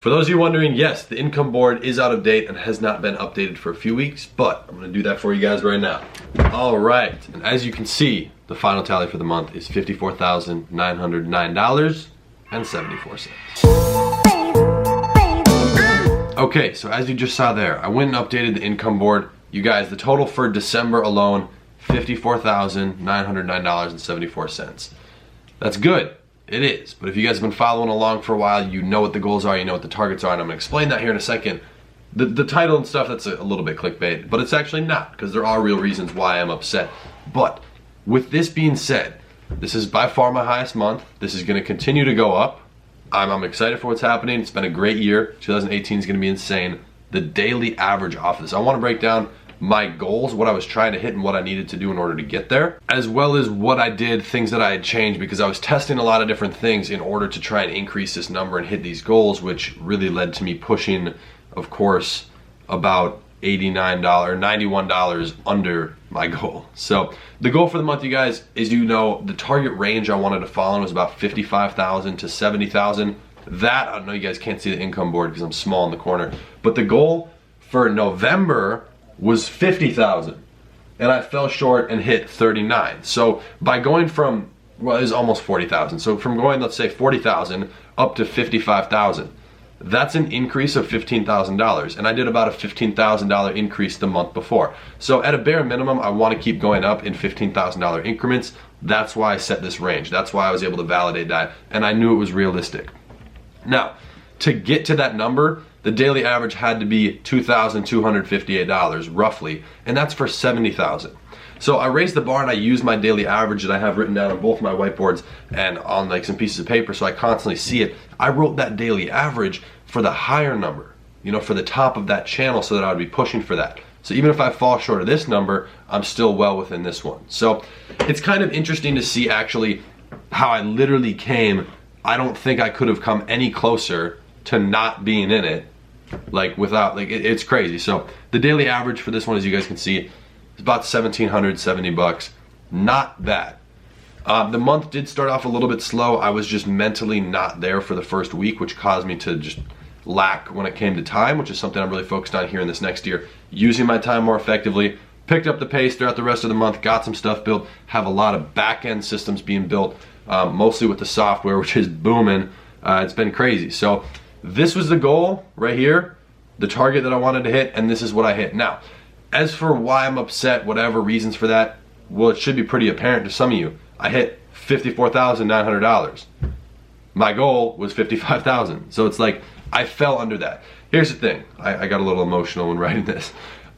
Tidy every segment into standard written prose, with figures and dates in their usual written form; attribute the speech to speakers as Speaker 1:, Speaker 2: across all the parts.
Speaker 1: For those of you wondering, yes, the income board is out of date and has not been updated for a few weeks, but I'm gonna do that for you guys right now. All right, and as you can see, the final tally for the month is $54,909.74. Okay, so as you just saw there, I went and updated the income board. You guys, the total for December alone, $54,909.74. That's good. It is, but if you guys have been following along for a while, you know what the goals are, you know what the targets are, and I'm gonna explain that here in a second. The title and stuff, that's a little bit clickbait, but it's actually not, because there are real reasons why I'm upset. But with this being said, this is by far my highest month. This is gonna continue to go up. I'm excited for what's happening. It's been a great year. 2018 is gonna be insane. The daily average off of this, I wanna break down my goals, what I was trying to hit and what I needed to do in order to get there, as well as what I did, things that I had changed, because I was testing a lot of different things in order to try and increase this number and hit these goals, which really led to me pushing, of course, about $89 or $91 under my goal. So the goal for the month, you guys, is, you know, the target range I wanted to fall in was about 55,000 to 70,000. That, I know you guys can't see the income board because I'm small in the corner, but the goal for November was 50,000, and I fell short and hit 39. So by going from, well, it was almost 40,000. So from going, let's say 40,000 up to 55,000, that's an increase of $15,000, and I did about a $15,000 increase the month before. So at a bare minimum, I want to keep going up in $15,000 increments. That's why I set this range. That's why I was able to validate that, and I knew it was realistic. Now, to get to that number, the daily average had to be $2,258 roughly, and that's for 70,000. So I raised the bar and I used my daily average that I have written down on both my whiteboards and on like some pieces of paper so I constantly see it. I wrote that daily average for the higher number, you know, for the top of that channel, so that I would be pushing for that. So even if I fall short of this number, I'm still well within this one. So it's kind of interesting to see actually how I literally came. I don't think I could have come any closer to not being in it, like without, like it's crazy. So the daily average for this one, as you guys can see, is about $1,770. Not bad. The month did start off a little bit slow. I was just mentally not there for the first week, which caused me to just lack when it came to time, which is something I'm really focused on here in this next year, using my time more effectively. Picked up the pace throughout the rest of the month, got some stuff built, have a lot of back-end systems being built, mostly with the software, which is booming. It's been crazy. So this was the goal right here, the target that I wanted to hit, and this is what I hit. Now, as for why I'm upset, whatever reasons for that, well, it should be pretty apparent to some of you. I hit $54,900. My goal was $55,000. So it's like, I fell under that. Here's the thing, I got a little emotional when writing this.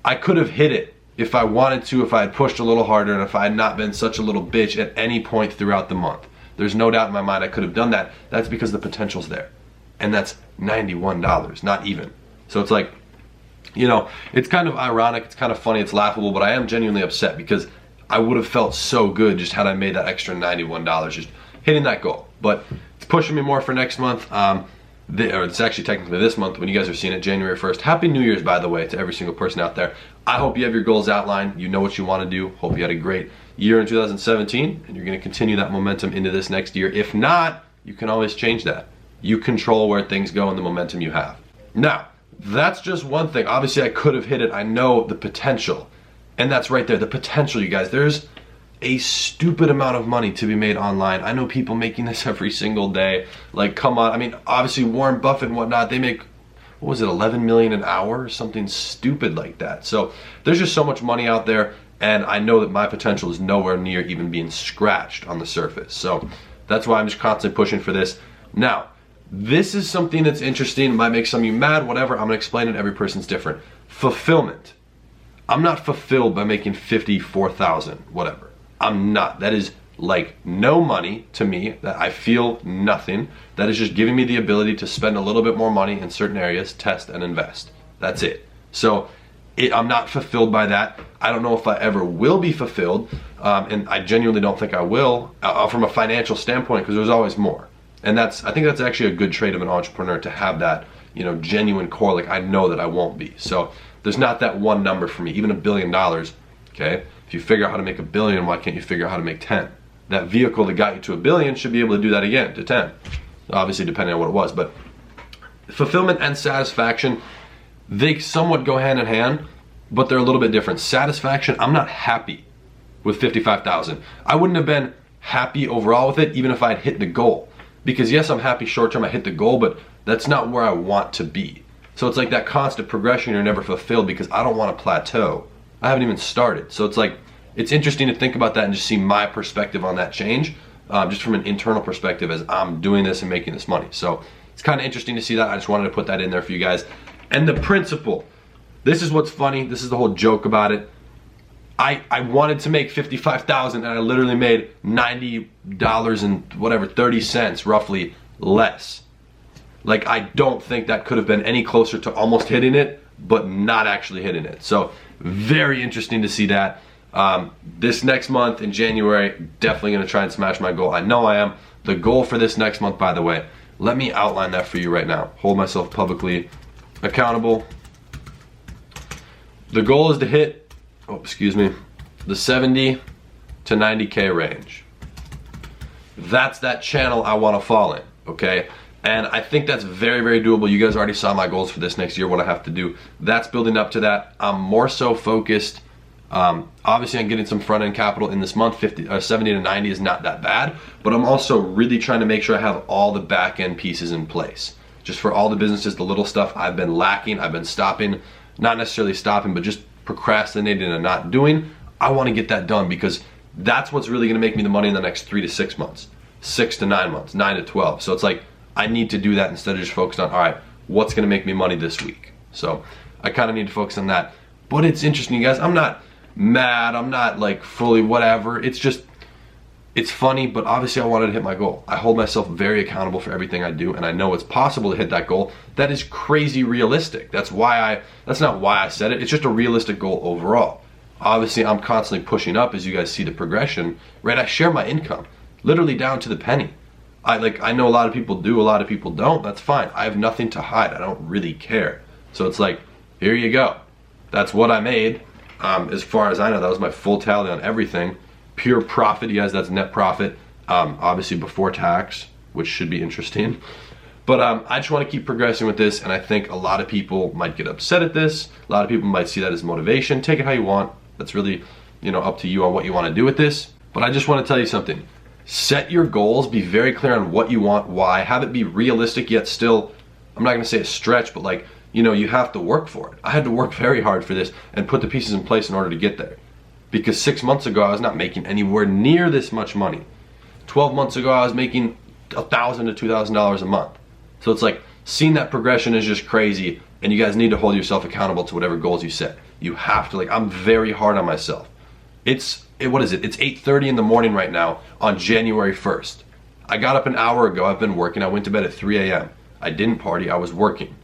Speaker 1: I could have hit it if I wanted to, if I had pushed a little harder, and if I had not been such a little bitch at any point throughout the month. There's no doubt in my mind I could have done that. That's because the potential's there. And that's $91, not even. So it's like, you know, it's kind of ironic, it's kind of funny, it's laughable, but I am genuinely upset because I would have felt so good just had I made that extra $91, just hitting that goal. But it's pushing me more for next month. Or it's actually technically this month when you guys are seeing it, January 1st. Happy New Year's, by the way, to every single person out there. I hope you have your goals outlined, you know what you want to do. Hope you had a great year in 2017, and you're going to continue that momentum into this next year. If not, you can always change that. You control where things go and the momentum you have. Now, that's just one thing. Obviously, I could have hit it. I know the potential. And that's right there, the potential, you guys. There's a stupid amount of money to be made online. I know people making this every single day. Like, come on. I mean, obviously, Warren Buffett and whatnot, they make, what was it, 11 million an hour or something stupid like that. So there's just so much money out there, and I know that my potential is nowhere near even being scratched on the surface. So that's why I'm just constantly pushing for this. Now, this is something that's interesting, might make some of you mad, whatever. I'm gonna explain it, every person's different. Fulfillment. I'm not fulfilled by making 54,000, whatever. I'm not. That is like no money to me, that I feel nothing. That is just giving me the ability to spend a little bit more money in certain areas, test and invest. That's it. So I'm not fulfilled by that. I don't know if I ever will be fulfilled, and I genuinely don't think I will from a financial standpoint, because there's always more. And I think that's actually a good trait of an entrepreneur, to have that, you know, genuine core, like I know that I won't be. So there's not that one number for me, even $1 billion, okay? If you figure out how to make $1 billion, why can't you figure out how to make 10? That vehicle that got you to $1 billion should be able to do that again, to 10. Obviously depending on what it was, but fulfillment and satisfaction, they somewhat go hand in hand, but they're a little bit different. Satisfaction, I'm not happy with 55,000. I wouldn't have been happy overall with it even if I'd hit the goal. Because yes, I'm happy short term I hit the goal, but that's not where I want to be. So it's like that constant progression, you're never fulfilled because I don't want to plateau. I haven't even started. So it's like, it's interesting to think about that and just see my perspective on that change, just from an internal perspective as I'm doing this and making this money. So it's kind of interesting to see that. I just wanted to put that in there for you guys. And the principle, this is what's funny. This is the whole joke about it. I wanted to make 55,000 and I literally made $90 and whatever, 30 cents roughly less. Like, I don't think that could have been any closer to almost hitting it, but not actually hitting it. So very interesting to see that. This next month in January, definitely gonna try and smash my goal. I know I am. The goal for this next month, by the way, let me outline that for you right now. Hold myself publicly accountable. The goal is to hit, the 70 to 90K range. That's that channel I wanna fall in, okay? And I think that's very, very doable. You guys already saw my goals for this next year, what I have to do. That's building up to that. I'm more so focused, obviously on getting some front end capital in this month. 70 to 90 is not that bad, but I'm also really trying to make sure I have all the back end pieces in place. Just for all the businesses, the little stuff I've been lacking, I've been stopping, not necessarily stopping, but just procrastinating and not doing. I wanna get that done because that's what's really gonna make me the money in the next 3 to 6 months, 6 to 9 months, 9 to 12. So it's like, I need to do that instead of just focused on, all right, what's gonna make me money this week? So I kind of need to focus on that. But it's interesting, you guys. I'm not mad. I'm not like fully whatever. It's just, it's funny, but obviously I wanted to hit my goal. I hold myself very accountable for everything I do, and I know it's possible to hit that goal. That is crazy realistic. That's not why I said it. It's just a realistic goal overall. Obviously, I'm constantly pushing up as you guys see the progression, right? I share my income, literally down to the penny. I know a lot of people do, a lot of people don't. That's fine. I have nothing to hide. I don't really care. So it's like, here you go. That's what I made. As far as I know, that was my full tally on everything. Pure profit, you guys, that's net profit. Obviously before tax, which should be interesting. But I just want to keep progressing with this, and I think a lot of people might get upset at this. A lot of people might see that as motivation. Take it how you want. That's really, up to you on what you want to do with this. But I just want to tell you something. Set your goals, be very clear on what you want, why, have it be realistic yet still, I'm not gonna say a stretch, but like, you have to work for it. I had to work very hard for this and put the pieces in place in order to get there. Because 6 months ago, I was not making anywhere near this much money. 12 months ago, I was making $1,000 to $2,000 a month. So it's like, seeing that progression is just crazy, and you guys need to hold yourself accountable to whatever goals you set. You have to, I'm very hard on myself. What is it? It's 8:30 in the morning right now on January 1st. I got up an hour ago. I've been working. I went to bed at 3 a.m. I didn't party. I was working.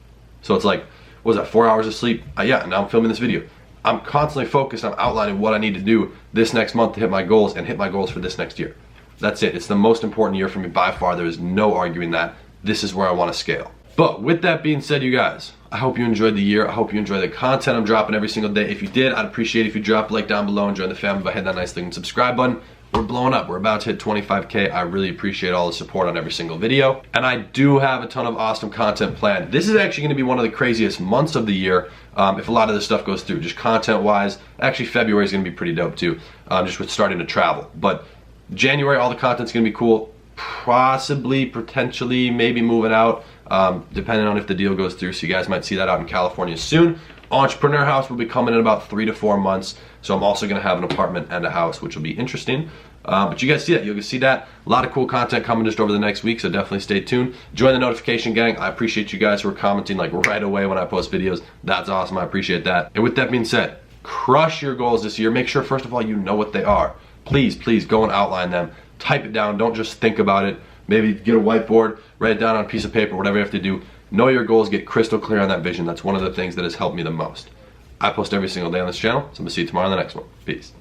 Speaker 1: So it's like, what was that, 4 hours of sleep? Yeah, now I'm filming this video. I'm constantly focused on outlining what I need to do this next month to hit my goals and hit my goals for this next year. That's it. It's the most important year for me by far. There is no arguing that. This is where I want to scale. But with that being said, you guys, I hope you enjoyed the year. I hope you enjoy the content I'm dropping every single day. If you did, I'd appreciate it if you drop a like down below and join the family by hitting that nice link and subscribe button. We're blowing up. We're about to hit 25K. I really appreciate all the support on every single video. And I do have a ton of awesome content planned. This is actually gonna be one of the craziest months of the year if a lot of this stuff goes through, just content-wise. Actually, February is gonna be pretty dope too, just with starting to travel. But January, all the content's gonna be cool. Possibly, potentially, maybe moving out, depending on if the deal goes through. So you guys might see that out in California soon. Entrepreneur House will be coming in about 3 to 4 months. So I'm also gonna have an apartment and a house, which will be interesting. But you guys see that, you'll see that. A lot of cool content coming just over the next week, so definitely stay tuned. Join the notification gang. I appreciate you guys who are commenting like right away when I post videos. That's awesome, I appreciate that. And with that being said, crush your goals this year. Make sure, first of all, you know what they are. Please, please go and outline them. Type it down, don't just think about it. Maybe get a whiteboard, write it down on a piece of paper, whatever you have to do. Know your goals, get crystal clear on that vision. That's one of the things that has helped me the most. I post every single day on this channel, so I'm gonna see you tomorrow on the next one. Peace.